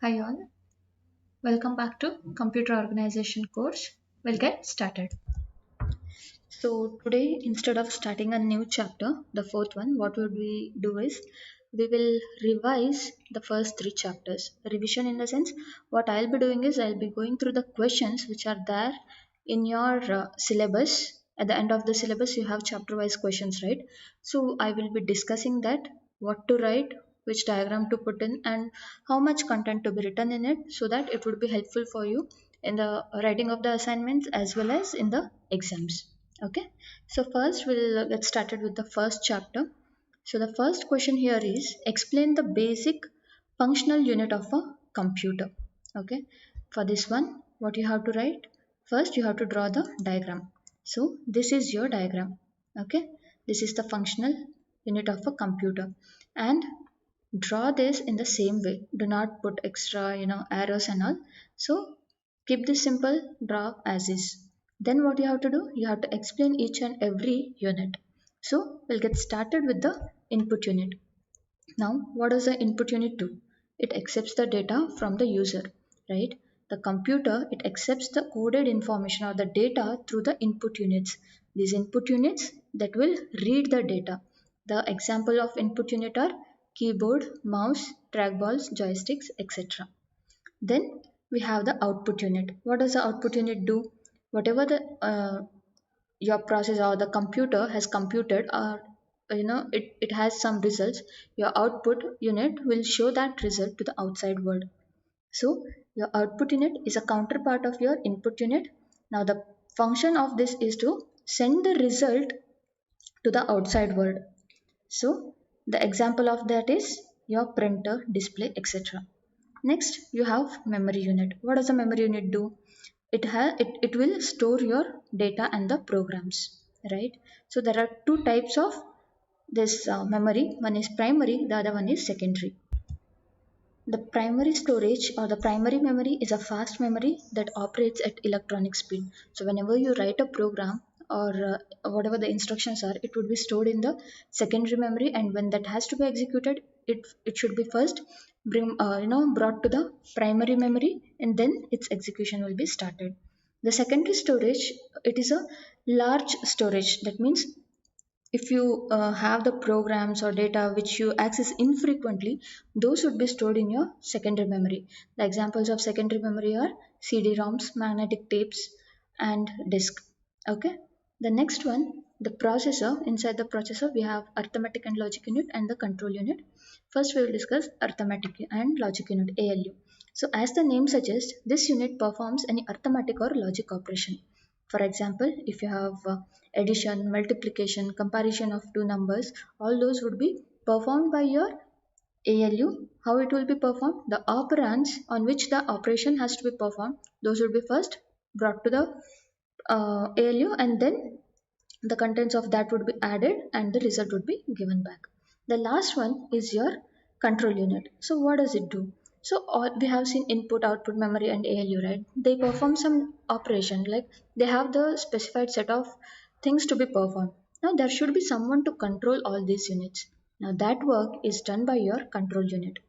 Hi all, welcome back to Computer Organization course. We'll get started. So today, instead of starting a new chapter, the fourth one, what would we do is we will revise the first three chapters. Revision in the sense, what I'll be doing is I'll be going through the questions which are there in your syllabus. At the end of the syllabus, you have chapter wise questions, right? So I will be discussing that, what to write, which diagram to put in, and how much content to be written in it, so that it would be helpful for you in the writing of the assignments as well as in the exams. Okay, so first we'll get started with the first chapter. So the first question here is explain the basic functional unit of a computer. Okay, for this one, what you have to write? First, you have to draw the diagram. So this is your diagram. Okay, this is the functional unit of a computer, and draw this in the same way. Do not put extra, arrows and all. So keep this simple, draw as is. Then what you have to do? You have to explain each and every unit. So we'll get started with the input unit. Now, what does the input unit do? It accepts the data from the user, right? The computer, it accepts the coded information or the data through the input units. These input units that will read the data. The example of input unit are keyboard, mouse, trackballs, joysticks, etc. Then we have the output unit. What does the output unit do? Whatever the your process or the computer has computed, or it has some results, your output unit will show that result to the outside world. So your output unit is a counterpart of your input unit. Now the function of this is to send the result to the outside world. So the example of that is your printer, display, etc. Next, you have memory unit. What does a memory unit do? It will store your data and the programs, right? So there are two types of this memory. One is primary, the other one is secondary. The primary storage or the primary memory is a fast memory that operates at electronic speed. So whenever you write a program or whatever the instructions are, it would be stored in the secondary memory, and when that has to be executed, it should be first brought to the primary memory, and then its execution will be started. The secondary storage, it is a large storage. That means if you have the programs or data which you access infrequently, those would be stored in your secondary memory. The examples of secondary memory are CD-ROMs, magnetic tapes, and disk. Okay. The next one, the processor. Inside the processor, we have arithmetic and logic unit and the control unit. First, we will discuss arithmetic and logic unit (ALU). So, as the name suggests, this unit performs any arithmetic or logic operation. For example, if you have addition, multiplication, comparison of two numbers, all those would be performed by your ALU. How it will be performed? The operands on which the operation has to be performed, those would be first brought to the ALU, and then the contents of that would be added and the result would be given back. The last one is your control unit. So what does it do? So we have seen input, output, memory and ALU, right? They perform some operation, like they have the specified set of things to be performed. Now there should be someone to control all these units. Now that work is done by your control unit.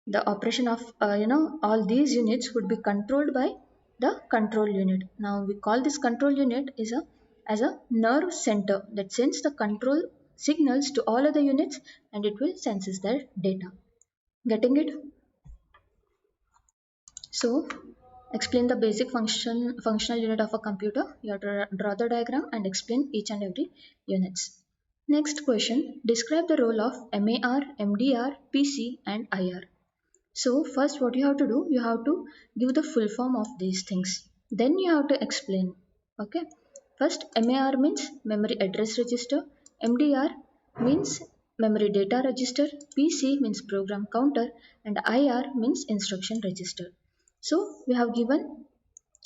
The operation of all these units would be controlled by the control unit. Now we call this control unit is a as a nerve center that sends the control signals to all other units, and it will senses their data. Getting it? So explain the basic functional unit of a computer. You have to draw the diagram and explain each and every units. Next question, describe the role of MAR, MDR, PC and IR. So first what you have to do, you have to give the full form of these things. Then you have to explain. Okay. First, MAR means memory address register. MDR means memory data register. PC means program counter. And IR means instruction register. So we have given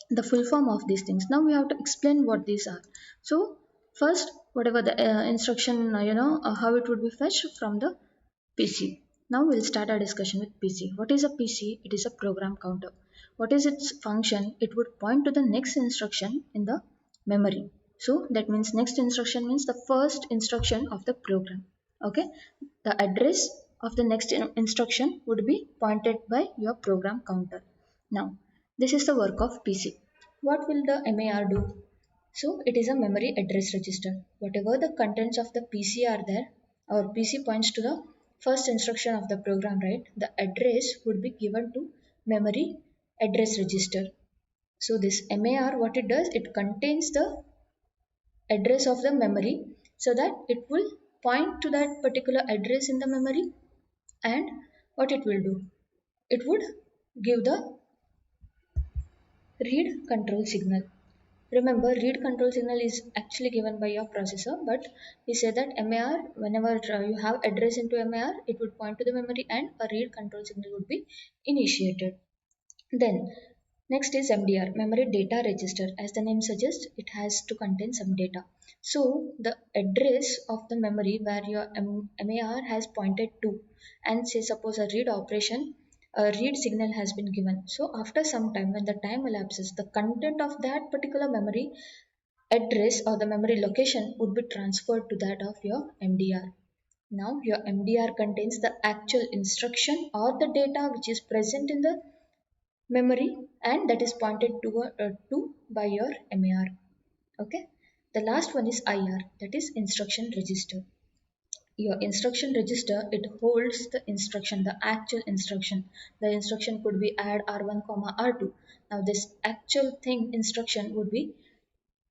the full form of these things. Now we have to explain what these are. So first, whatever the instruction, how it would be fetched from the PC. Now we'll start our discussion with PC. What is a PC? It is a program counter. What is its function? It would point to the next instruction in the memory. So that means next instruction means the first instruction of the program. Okay. The address of the next instruction would be pointed by your program counter. Now, this is the work of PC. What will the MAR do? So, it is a memory address register. Whatever the contents of the PC are there, our PC points to the first instruction of the program, right? The address would be given to memory address register. So, this MAR, what it does, it contains the address of the memory so that it will point to that particular address in the memory, and what it will do, it would give the read control signal. Remember, read control signal is actually given by your processor, but we say that MAR, whenever you have address into MAR, it would point to the memory and a read control signal would be initiated. Then next is MDR, memory data register. As the name suggests, it has to contain some data. So the address of the memory where your MAR has pointed to, and say suppose a read operation, a read signal has been given. So after some time, when the time elapses, the content of that particular memory address or the memory location would be transferred to that of your MDR. Now your MDR contains the actual instruction or the data which is present in the memory, and that is pointed to by your MAR. Okay. The last one is IR, that is instruction register. Your instruction register, it holds the instruction, the actual instruction. The instruction could be add R1 comma R2. Now this actual thing instruction would be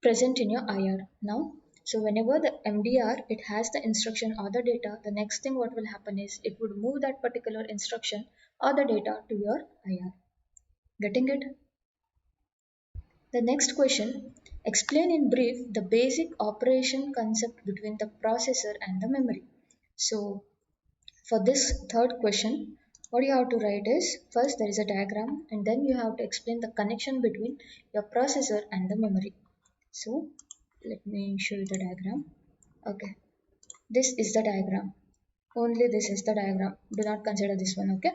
present in your IR. Now, so whenever the MDR it has the instruction or the data, the next thing what will happen is it would move that particular instruction or the data to your IR. Getting it? The next question, explain in brief the basic operation concept between the processor and the memory. So for this third question, what you have to write is, first there is a diagram and then you have to explain the connection between your processor and the memory. So let me show you the diagram. Okay, this is the diagram. Only this is the diagram. Do not consider this one, okay?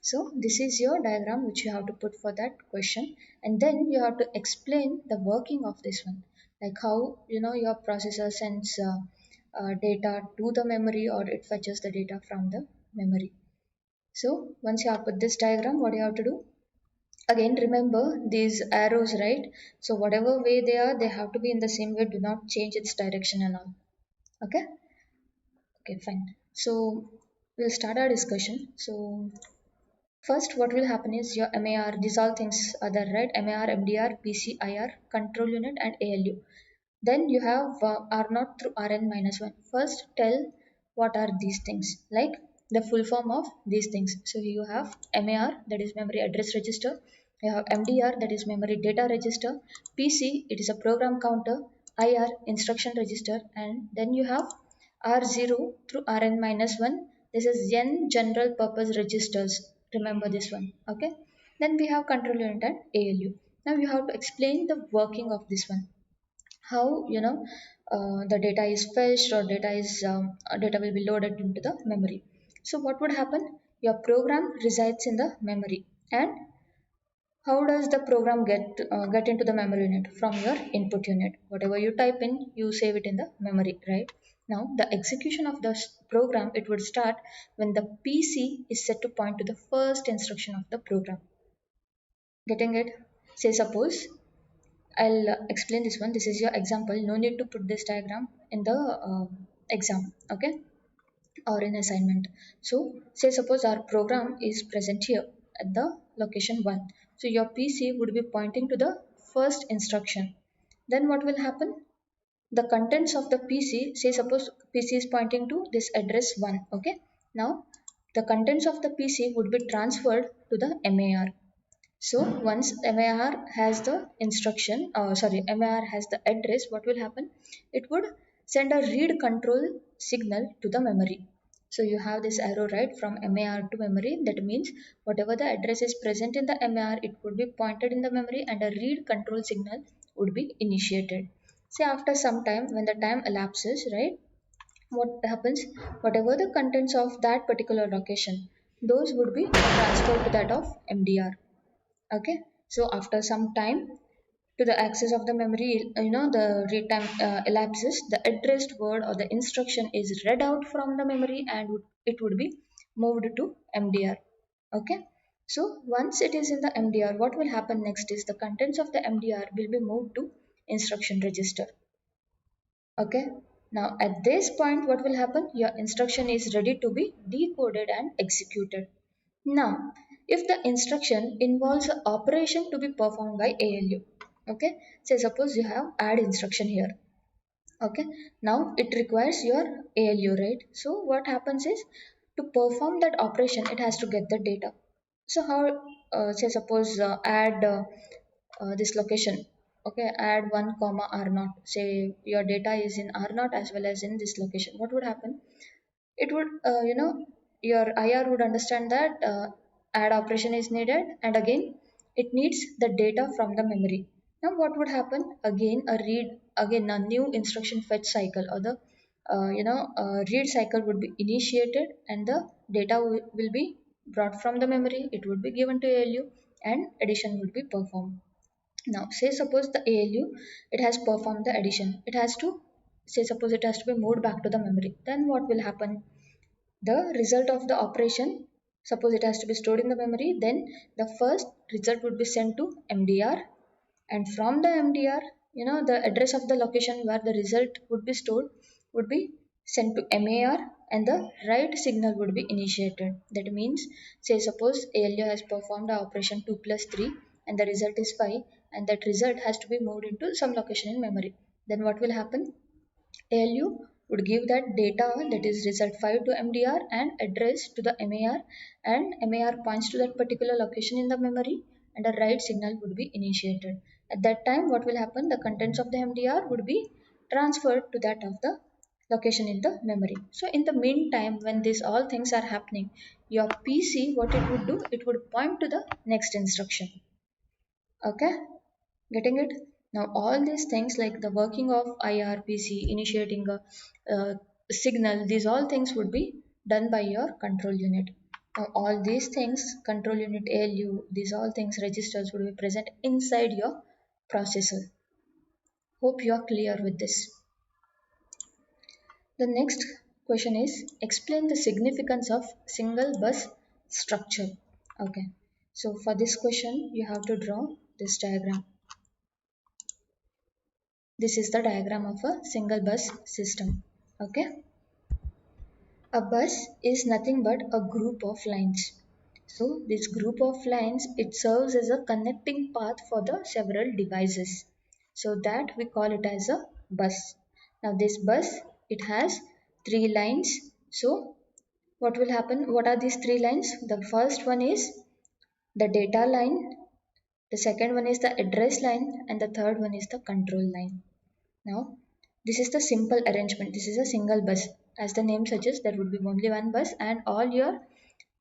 So this is your diagram which you have to put for that question, and then you have to explain the working of this one, like how your processor sends data to the memory or it fetches the data from the memory. So once you have put this diagram, what you have to do? Again, remember these arrows, right? So whatever way they are, they have to be in the same way. Do not change its direction and all. Okay? Okay, fine. So we'll start our discussion. So first, what will happen is your MAR, these all things are there, right? MAR, MDR, PCIR, control unit, and ALU. Then you have R0 through Rn minus 1. First, tell what are these things, like the full form of these things. So you have MAR, that is memory address register. You have MDR, that is memory data register. PC, it is a program counter. IR, instruction register. And then you have R0 through Rn minus 1. This is N general purpose registers. Remember this one. Okay. Then we have control unit and ALU. Now you have to explain the working of this one, how the data is fetched or data will be loaded into the memory. So what would happen, your program resides in the memory, and how does the program get into the memory unit? From your input unit, whatever you type in you save it in the memory, right? Now the execution of the program, it would start when the PC is set to point to the first instruction of the program. Getting it? Say suppose I'll explain this one. This is your example. No need to put this diagram in the exam, okay, or in assignment. So, say suppose our program is present here at the location 1. So, your PC would be pointing to the first instruction. Then what will happen? The contents of the PC, say suppose PC is pointing to this address 1, okay. Now, the contents of the PC would be transferred to the MAR. So once MAR has the instruction, MAR has the address, what will happen? It would send a read control signal to the memory. So you have this arrow right from MAR to memory. That means whatever the address is present in the MAR, it would be pointed in the memory and a read control signal would be initiated. Say after some time, when the time elapses, right? What happens? Whatever the contents of that particular location, those would be transferred to that of MDR. Okay, so after some time, to the access of the memory, the read time elapses, the addressed word or the instruction is read out from the memory and it would be moved to MDR. Okay. So once it is in the MDR, what will happen next is the contents of the MDR will be moved to instruction register. Okay. Now at this point, what will happen? Your instruction is ready to be decoded and executed. Now, if the instruction involves an operation to be performed by ALU, okay, say suppose you have add instruction here, okay, now it requires your ALU, right? So what happens is to perform that operation, it has to get the data. So how, say suppose add this location, okay, add 1 comma R naught. Say your data is in R naught as well as in this location. What would happen? It would your IR would understand that add operation is needed, and again it needs the data from the memory. Now what would happen? Again a new instruction fetch cycle, or the read cycle would be initiated, and the data will be brought from the memory. It would be given to ALU, and addition would be performed. Now say suppose the ALU, it has performed the addition, it has to, say suppose it has to be moved back to the memory. Then what will happen? The result of the operation, suppose it has to be stored in the memory, then the first result would be sent to MDR, and from the MDR, the address of the location where the result would be stored would be sent to MAR, and the write signal would be initiated. That means, say suppose ALU has performed the operation 2 plus 3 and the result is 5, and that result has to be moved into some location in memory. Then what will happen? ALU would give that data, that is result 5, to MDR and address to the MAR, and MAR points to that particular location in the memory, and a write signal would be initiated. At that time, what will happen? The contents of the MDR would be transferred to that of the location in the memory. So in the meantime, when these all things are happening, your PC, what it would do? It would point to the next instruction. Okay, getting it? Now all these things like the working of IRPC, initiating a signal, these all things would be done by your control unit. Now all these things, control unit, ALU, these all things, registers would be present inside your processor. Hope you are clear with this. The next question is, explain the significance of single bus structure. Okay, so for this question you have to draw this diagram. This is the diagram of a single bus system. Okay. A bus is nothing but a group of lines. So this group of lines, it serves as a connecting path for the several devices. So that we call it as a bus. Now this bus, it has three lines. So what will happen? What are these three lines? The first one is the data line. The second one is the address line, and the third one is the control line. Now, this is the simple arrangement. This is a single bus. As the name suggests, there would be only one bus, and all your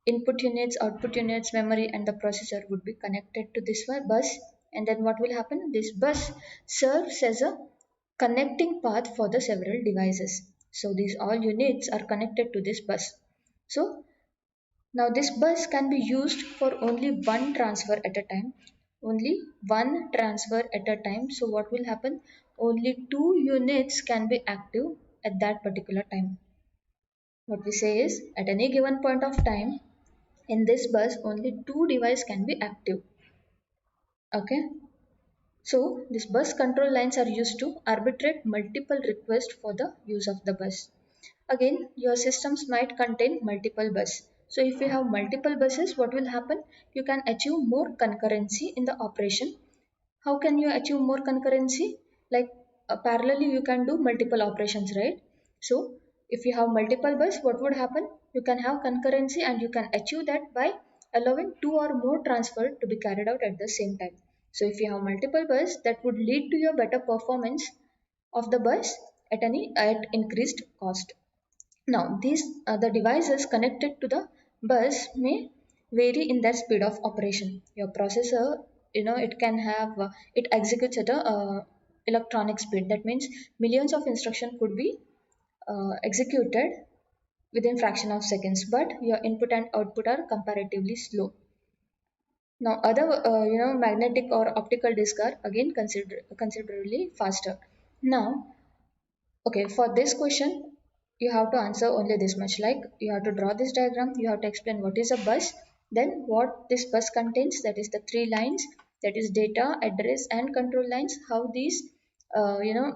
input units, output units, memory, and the processor would be connected to this one bus. And then what will happen? This bus serves as a connecting path for the several devices. So these all units are connected to this bus. So now this bus can be used for only one transfer at a time. Only one transfer at a time. So what will happen? Only two units can be active at that particular time. What we say is, at any given point of time in this bus, only two devices can be active. Okay. So these bus control lines are used to arbitrate multiple requests for the use of the bus. Again, your systems might contain multiple buses. So if you have multiple buses, what will happen? You can achieve more concurrency in the operation. How can you achieve more concurrency? Like parallelly, you can do multiple operations, right? So if you have multiple buses, what would happen? You can have concurrency, and you can achieve that by allowing two or more transfer to be carried out at the same time. So if you have multiple buses, that would lead to your better performance of the bus at increased cost. Now, these the devices connected to the bus may vary in their speed of operation. Your processor, it can have it executes at a electronic speed. That means millions of instructions could be executed within fraction of seconds, but your input and output are comparatively slow. Now, other magnetic or optical disc are again considerably faster. Now, okay, for this question, you have to answer only this much, like you have to draw this diagram, you have to explain what is a bus, then what this bus contains, that is the three lines, that is data, address and control lines, how these uh, you know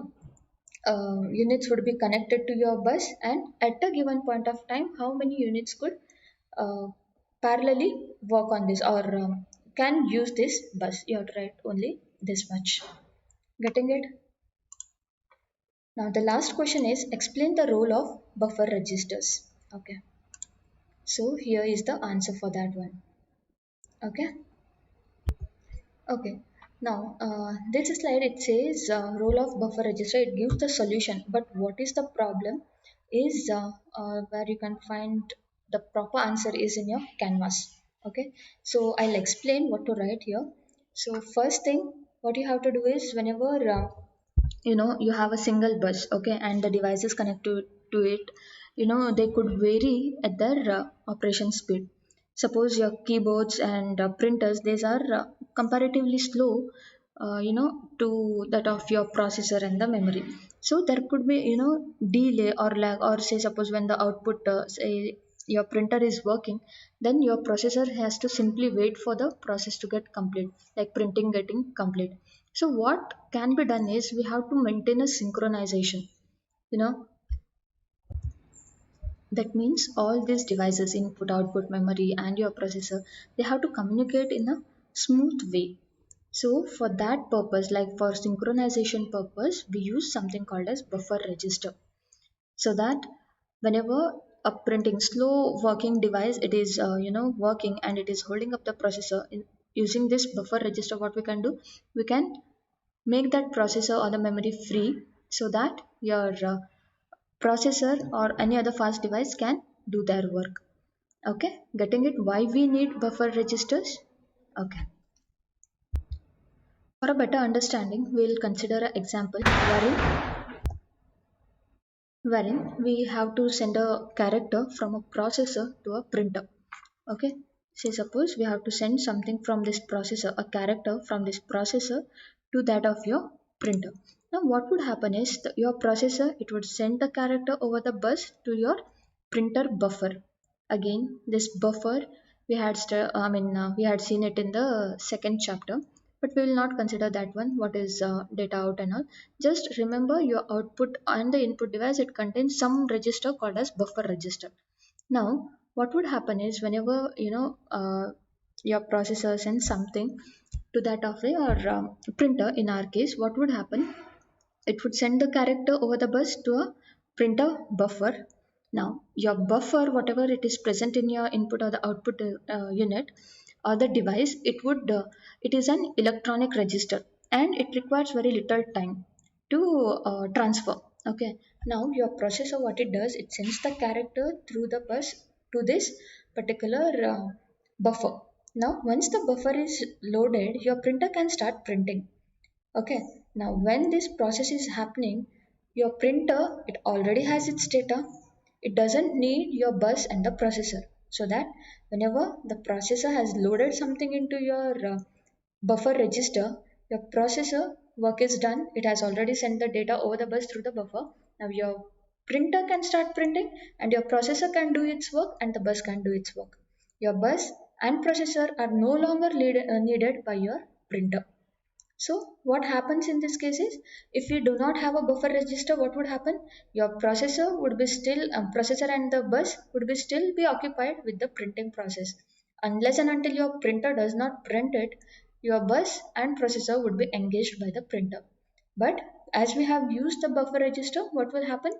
units would be connected to your bus, and at a given point of time how many units could uh, parallelly work on this, or can use this bus. You have to write only this much. Getting it? Now the last question is explain the role of buffer registers. Okay. So here is the answer for that one. Okay. Okay. Now this slide it says role of buffer register. It gives the solution, but what is the problem? Is where you can find the proper answer is in your canvas. Okay. So I'll explain what to write here. So first thing, what you have to do is whenever you have a single bus, okay, and the devices connected to it, they could vary at their operation speed. Suppose your keyboards and printers, these are comparatively slow, to that of your processor and the memory. So there could be delay or lag, or say suppose when the output, say your printer is working, then your processor has to simply wait for the process to get complete, like printing getting complete. So what can be done is we have to maintain a synchronization. You know, that means all these devices, input, output, memory, and your processor, they have to communicate in a smooth way. So for that purpose, like for synchronization purpose, we use something called as buffer register. So that whenever a printing slow working device, it is working and it is holding up the processor using this buffer register, what we can do, we can make that processor or the memory free, so that your processor or any other fast device can do their work. Okay, getting it? Why we need buffer registers? Okay. For a better understanding, we'll consider an example wherein we have to send a character from a processor to a printer. Okay, say suppose we have to send something from this processor, a character from this processor to that of your printer. Now what would happen is your processor, it would send the character over the bus to your printer buffer. Again, this buffer, we had seen it in the second chapter, but we will not consider that one, what is data out and all. Just remember your output and the input device, it contains some register called as buffer register. Now what would happen is whenever your processor sends something to that of your printer, in our case what would happen, it would send the character over the bus to a printer buffer. Now your buffer, whatever it is present in your input or the output unit or the device, it is an electronic register, and it requires very little time to transfer. Okay, now your processor, what it does, it sends the character through the bus to this particular buffer. Now once the buffer is loaded, your printer can start printing. Okay, now when this process is happening, your printer, it already has its data. It doesn't need your bus and the processor. So that whenever the processor has loaded something into your buffer register, your processor work is done. It has already sent the data over the bus through the buffer. Now your printer can start printing, and your processor can do its work, and the bus can do its work. Your bus and processor are no longer needed by your printer. So what happens in this case is, if you do not have a buffer register, what would happen? Your processor would be still, processor and the bus would be still be occupied with the printing process. Unless and until your printer does not print it, your bus and processor would be engaged by the printer. But as we have used the buffer register, what will happen?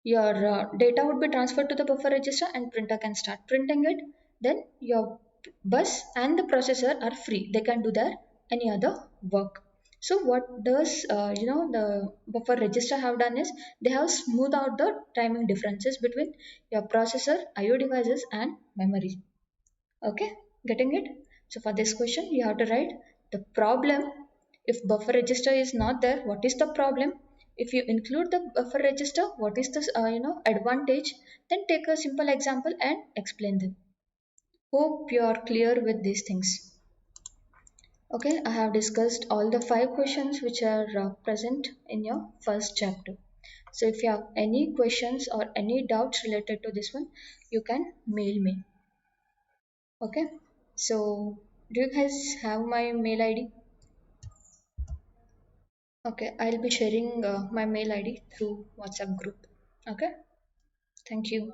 Your data would be transferred to the buffer register and printer can start printing it. Then your bus and the processor are free, they can do their any other work. So what does the buffer register have done is, they have smoothed out the timing differences between your processor, IO devices and memory. Okay, getting it? So for this question you have to write the problem. If buffer register is not there, what is the problem? If you include the buffer register, what is the advantage? Then take a simple example and explain them. Hope you are clear with these things. Okay, I have discussed all the 5 questions which are present in your first chapter. So if you have any questions or any doubts related to this one, you can mail me. Okay. So do you guys have my mail ID? Okay, I'll be sharing my mail ID through WhatsApp group. Okay. Thank you.